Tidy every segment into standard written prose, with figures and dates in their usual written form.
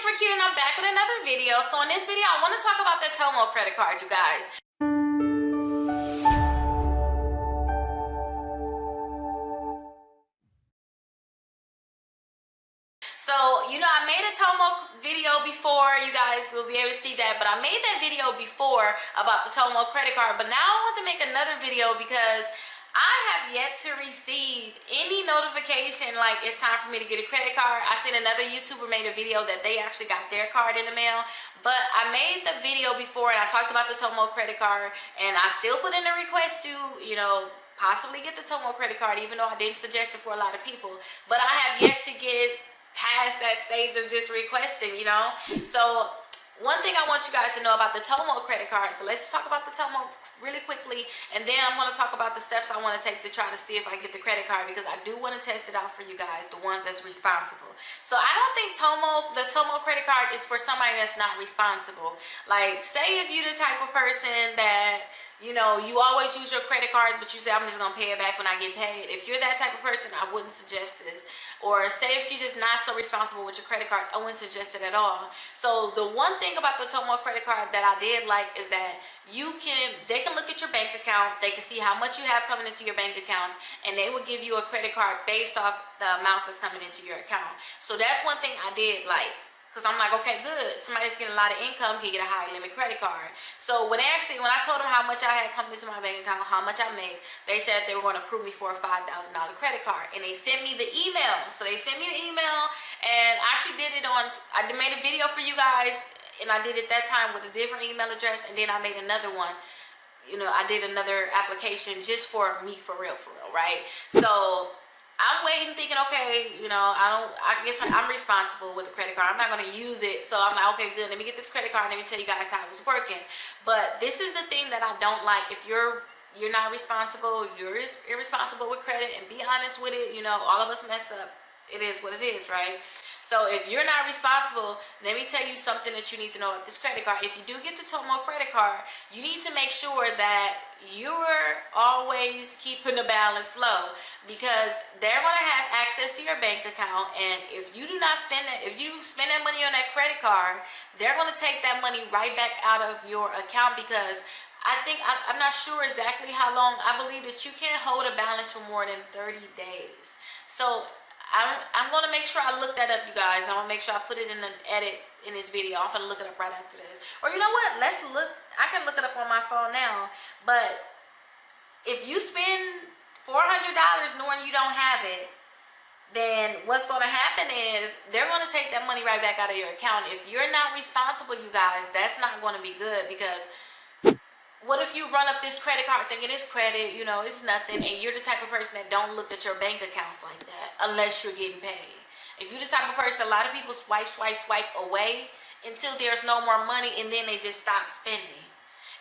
it's Rickita and I'm back with another video. So in this video, I want to talk about that Tomo credit card, you guys. So, you know, I made a Tomo video before. You guys will be able to see that. But I made that video before about the Tomo credit card. But now I want to make another video because I have yet to receive any notification like it's time for me to get a credit card. I seen another YouTuber made a video that they actually got their card in the mail. But I made the video before and I talked about the Tomo credit card. And I still put in a request to, you know, possibly get the Tomo credit card, even though I didn't suggest it for a lot of people. But I have yet to get past that stage of just requesting, you know. So one thing I want you guys to know about the Tomo credit card, so let's talk about the Tomo really quickly, and then I'm going to talk about the steps I want to take to try to see if I get the credit card, because I do want to test it out for you guys, the ones that's responsible. So I don't think the Tomo credit card is for somebody that's not responsible. Like, say if you're the type of person that, you know, you always use your credit cards, but you say, I'm just going to pay it back when I get paid. If you're that type of person, I wouldn't suggest this. Or say if you're just not so responsible with your credit cards, I wouldn't suggest it at all. So the one thing about the Tomo credit card that I did like is that they can look at your bank account, they can see how much you have coming into your bank accounts, and they will give you a credit card based off the amounts that's coming into your account. So that's one thing I did like. Because I'm like, okay, good. Somebody's getting a lot of income can get a high limit credit card. So when I told them how much I had coming into my bank account, how much I made, they said they were going to approve me for a $5,000 credit card. And they sent me the email. So they sent me the email, and I actually did it on, I made a video for you guys, and I did it that time with a different email address, and then I made another one. You know, I did another application just for me, for real, right? So I'm waiting thinking, okay, you know, I guess I'm responsible with the credit card. I'm not going to use it. So I'm like, okay, good. Let me get this credit card and let me tell you guys how it's working. But this is the thing that I don't like. If you're not responsible, you're irresponsible with credit, and be honest with it. You know, all of us mess up. It is what it is, right? So if you're not responsible, let me tell you something that you need to know about this credit card. If you do get the Tomo credit card, you need to make sure that you're always keeping the balance low, because they're going to have access to your bank account, and if you do not spend it, if you spend that money on that credit card, they're going to take that money right back out of your account. Because I'm not sure exactly how long. I believe that you can't hold a balance for more than 30 days. So I'm going to make sure I look that up, you guys. I'm going to make sure I put it in the edit in this video. I'm going to look it up right after this. Or you know what? Let's look. I can look it up on my phone now. But if you spend $400 knowing you don't have it, then what's going to happen is they're going to take that money right back out of your account. If you're not responsible, you guys, that's not going to be good. Because what if you run up this credit card thinking it's credit, you know, it's nothing, and you're the type of person that don't look at your bank accounts like that unless you're getting paid. If you're the type of person, a lot of people swipe away until there's no more money, and then they just stop spending.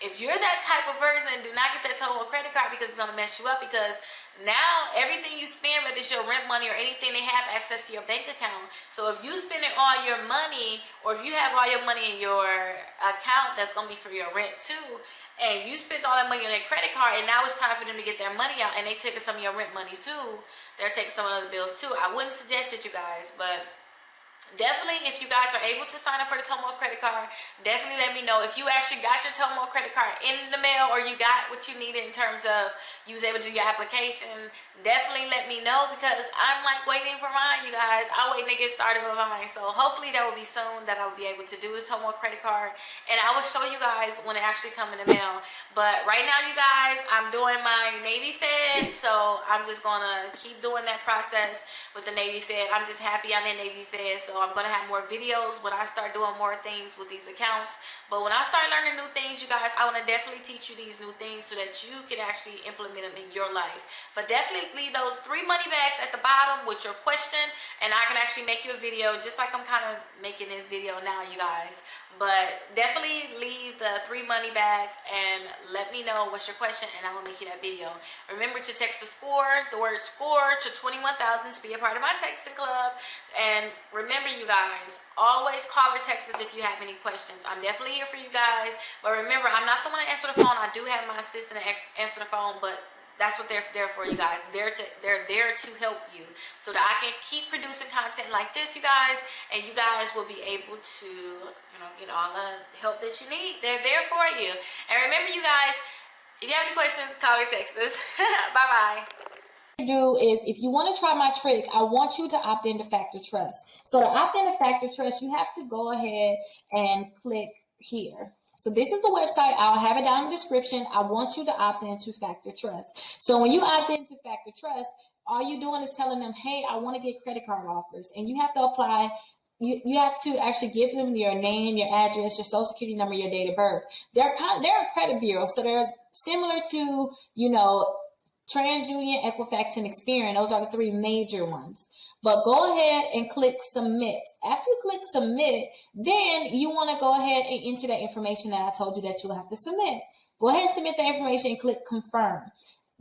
If you're that type of person, do not get that Tomo credit card, because it's going to mess you up. Because now everything you spend, whether it's your rent money or anything, they have access to your bank account. So if you spending all your money, or if you have all your money in your account that's going to be for your rent too, and you spent all that money on their credit card, and now it's time for them to get their money out, and they taking some of your rent money too, they're taking some of the bills too. I wouldn't suggest it, you guys, but definitely, if you guys are able to sign up for the Tomo credit card, definitely let me know. If you actually got your Tomo credit card in the mail, or you got what you needed in terms of you was able to do your application, definitely let me know, because I'm like waiting for mine, you guys. I'm waiting to get started with mine. So hopefully that will be soon that I will be able to do the Tomo credit card, and I will show you guys when it actually comes in the mail. But right now, you guys, I'm doing my Navy Fed, so I'm just gonna keep doing that process with the Navy Fed. I'm just happy I'm in Navy Fed, so I'm gonna have more videos when I start doing more things with these accounts. But when I start learning new things, you guys, I want to definitely teach you these new things so that you can actually implement them in your life. But definitely leave those 3 money bags at the bottom with your question, and I can actually make you a video just like I'm kind of making this video now, you guys. But definitely leave the 3 money bags and let me know what's your question, and I will make you that video. Remember to text the word SCORE to 21,000 to be a part of my texting club. And remember, you guys, always call or text us if you have any questions. I'm definitely here for you guys. But remember, I'm not the one to answer the phone. I do have my assistant to answer the phone, but That's what they're there for, you guys. They're there to help you so that I can keep producing content like this, you guys, and you guys will be able to, you know, get all the help that you need. They're there for you. And remember, you guys, if you have any questions, call or text us. Bye-bye. Do is, if you want to try my trick, I want you to opt into Factor Trust. So to opt into Factor Trust, you have to go ahead and click here. So this is the website. I'll have it down in the description. I want you to opt into Factor Trust. So when you opt into Factor Trust, all you're doing is telling them, hey, I want to get credit card offers. And you have to apply. You have to actually give them your name, your address, your social security number, your date of birth. They're a credit bureau, so they're similar to, you know, TransUnion, Equifax, and Experian. Those are the three major ones. But go ahead and click submit. After you click submit, then you want to go ahead and enter that information that I told you that you'll have to submit. Go ahead and submit that information and click confirm.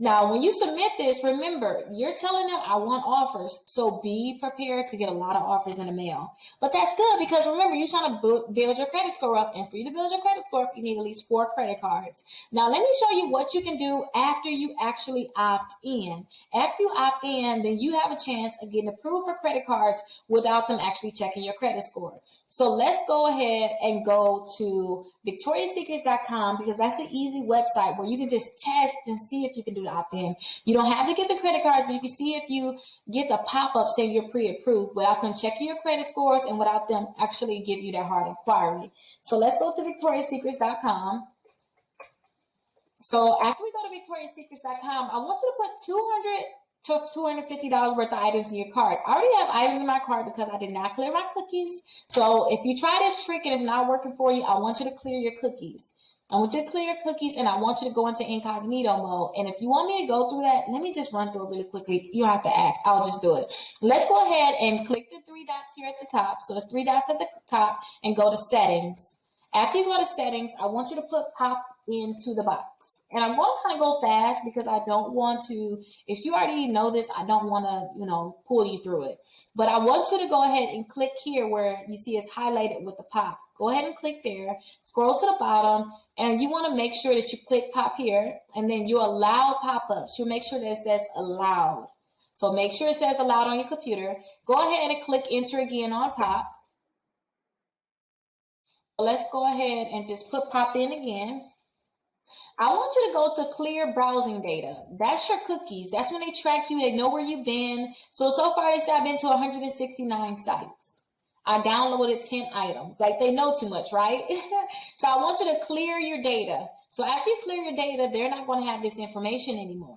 Now, when you submit this, remember, you're telling them I want offers. So be prepared to get a lot of offers in the mail. But that's good because remember, you're trying to build your credit score up. And for you to build your credit score up, you need at least 4 credit cards. Now, let me show you what you can do after you actually opt in. After you opt in, then you have a chance of getting approved for credit cards without them actually checking your credit score. So let's go ahead and go to victoriassecrets.com because that's an easy website where you can just test and see if you can do the opt-in. You don't have to get the credit cards, but you can see if you get the pop-up saying you're pre-approved without them checking your credit scores and without them actually give you that hard inquiry. So let's go to victoriassecrets.com. So after we go to victoriassecrets.com, I want you to put $200 to $250 worth of items in your cart. I already have items in my cart because I did not clear my cookies. So if you try this trick and it's not working for you, I want you to clear your cookies. I want you to clear your cookies and I want you to go into incognito mode. And if you want me to go through that, let me just run through it really quickly. You don't have to ask. I'll just do it. Let's go ahead and click the 3 dots here at the top. So it's 3 dots at the top and go to settings. After you go to settings, I want you to put pop into the box. And I'm going to kind of go fast because I don't want to, if you already know this, I don't want to, pull you through it. But I want you to go ahead and click here where you see it's highlighted with the pop. Go ahead and click there, scroll to the bottom, and you want to make sure that you click pop here, and then you allow pop-ups. You'll make sure that it says allowed. So make sure it says allowed on your computer. Go ahead and click enter again on pop. Let's go ahead and just put pop in again. I want you to go to clear browsing data. That's your cookies. That's when they track you. They know where you've been. So far they say I've been to 169 sites. I downloaded 10 items. Like they know too much, right? So I want you to clear your data. So after you clear your data, they're not going to have this information anymore.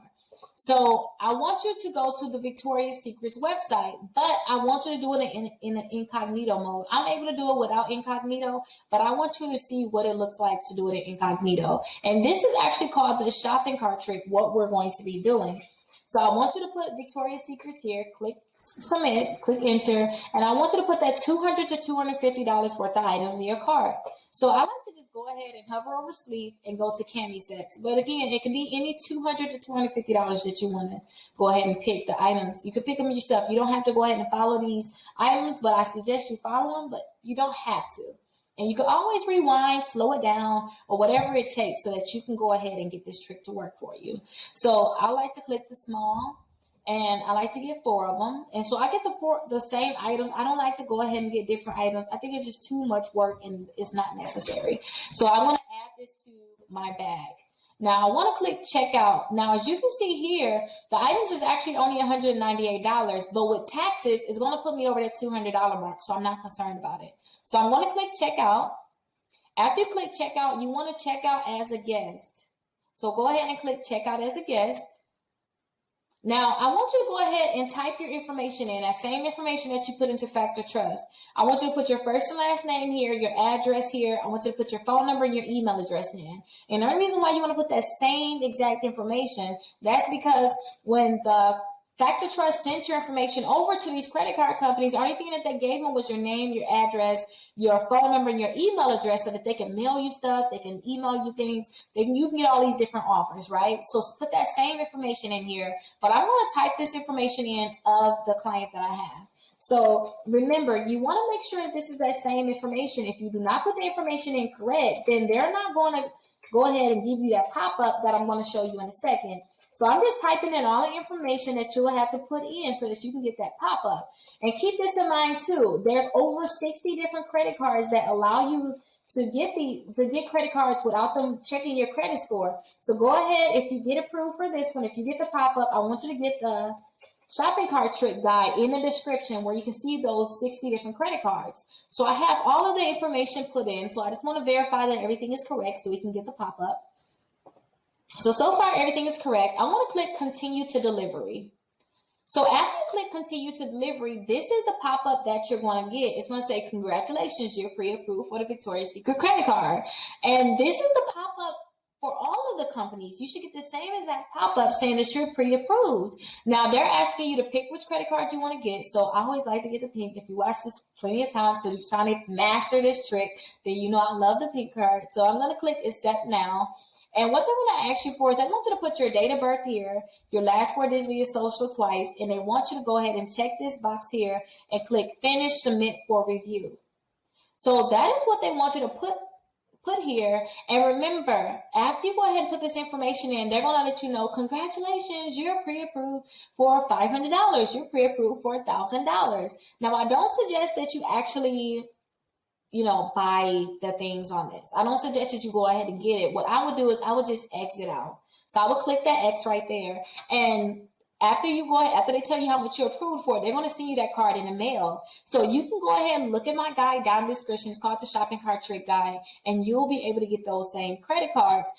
So I want you to go to the Victoria's Secrets website, but I want you to do it in an incognito mode. I'm able to do it without incognito, but I want you to see what it looks like to do it in incognito. And this is actually called the shopping cart trick, what we're going to be doing. So I want you to put Victoria's Secrets here, click submit, click enter, and I want you to put that $200 to $250 worth of items in your cart. So I like to just go ahead and hover over sleep and go to cami sets. But again, it can be any $200 to $250 that you want to go ahead and pick the items. You can pick them yourself. You don't have to go ahead and follow these items, but I suggest you follow them, but you don't have to. And you can always rewind, slow it down, or whatever it takes so that you can go ahead and get this trick to work for you. So I like to click the small. And I like to get 4 of them. And so I get the same items. I don't like to go ahead and get different items. I think it's just too much work and it's not necessary. So I want to add this to my bag. Now I want to click checkout. Now, as you can see here, the items is actually only $198, but with taxes, it's going to put me over that $200 mark. So I'm not concerned about it. So I'm going to click checkout. After you click checkout, you want to check out as a guest. So go ahead and click checkout as a guest. Now, I want you to go ahead and type your information in, that same information that you put into Factor Trust. I want you to put your first and last name here, your address here. I want you to put your phone number and your email address in. And the only reason why you want to put that same exact information, that's because when the Factor Trust sent your information over to these credit card companies, the only thing that they gave them was your name, your address, your phone number, and your email address so that they can mail you stuff, they can email you things, you can get all these different offers, right? So put that same information in here, but I'm going to type this information in of the client that I have. So remember, you want to make sure that this is that same information. If you do not put the information in correct, then they're not going to go ahead and give you that pop-up that I'm going to show you in a second. So I'm just typing in all the information that you will have to put in so that you can get that pop-up. And keep this in mind too. There's over 60 different credit cards that allow you to get credit cards without them checking your credit score. So go ahead, if you get approved for this one, if you get the pop-up, I want you to get the shopping cart trick guide in the description where you can see those 60 different credit cards. So I have all of the information put in. So I just want to verify that everything is correct so we can get the pop-up. So far everything is correct. I want to click continue to delivery. So after you click continue to delivery, this is the pop-up that you're going to get. It's going to say, congratulations, you're pre-approved for the Victoria's Secret credit card. And this is the pop-up for all of the companies. You should get the same exact pop-up saying that you're pre-approved. Now, they're asking you to pick which credit card you want to get. So I always like to get the pink. If you watch this plenty of times because you're trying to master this trick, then you know I love the pink card. So I'm going to click accept now. And what they're going to ask you for is they want you to put your date of birth here, your last 4 digits of your social twice, and they want you to go ahead and check this box here and click finish, submit for review. So that is what they want you to put here. And remember, after you go ahead and put this information in, they're going to let you know, congratulations, you're pre-approved for $500. You're pre-approved for $1,000. Now, I don't suggest that you actually buy the things on this. I don't suggest that you go ahead and get it. What I would do is I would just exit out. So I would click that X right there. And after they tell you how much you're approved for, they're going to send you that card in the mail. So you can go ahead and look at my guide down in the description. It's called the Shopping Cart Trick Guide. And you'll be able to get those same credit cards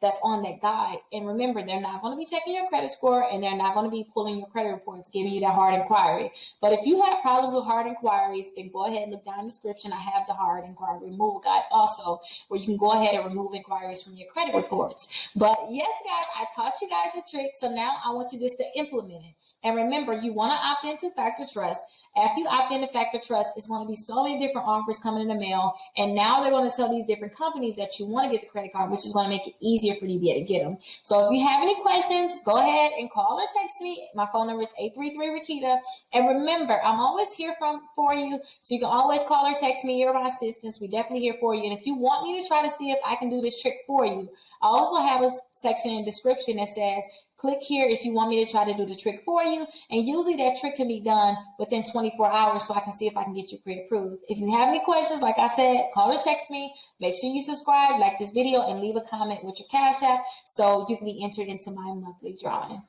that's on that guide. And remember, they're not going to be checking your credit score and they're not going to be pulling your credit reports, giving you that hard inquiry. But if you have problems with hard inquiries, then go ahead and look down in the description. I have the hard inquiry removal guide also, where you can go ahead and remove inquiries from your credit reports. But yes, guys, I taught you guys the trick. So now I want you just to implement it. And remember, you want to opt into Factor Trust. After you opt into Factor Trust, it's going to be so many different offers coming in the mail. And now they're going to tell these different companies that you want to get the credit card, which is going to make it easier for you to be able to get them. So if you have any questions, go ahead and call or text me. My phone number is 833-Rickita. And remember, I'm always here for you. So you can always call or text me. You're my assistants. We're definitely here for you. And if you want me to try to see if I can do this trick for you, I also have a section in the description that says, click here if you want me to try to do the trick for you. And usually that trick can be done within 24 hours so I can see if I can get you pre-approved. If you have any questions, like I said, call or text me. Make sure you subscribe, like this video, and leave a comment with your Cash App so you can be entered into my monthly drawing.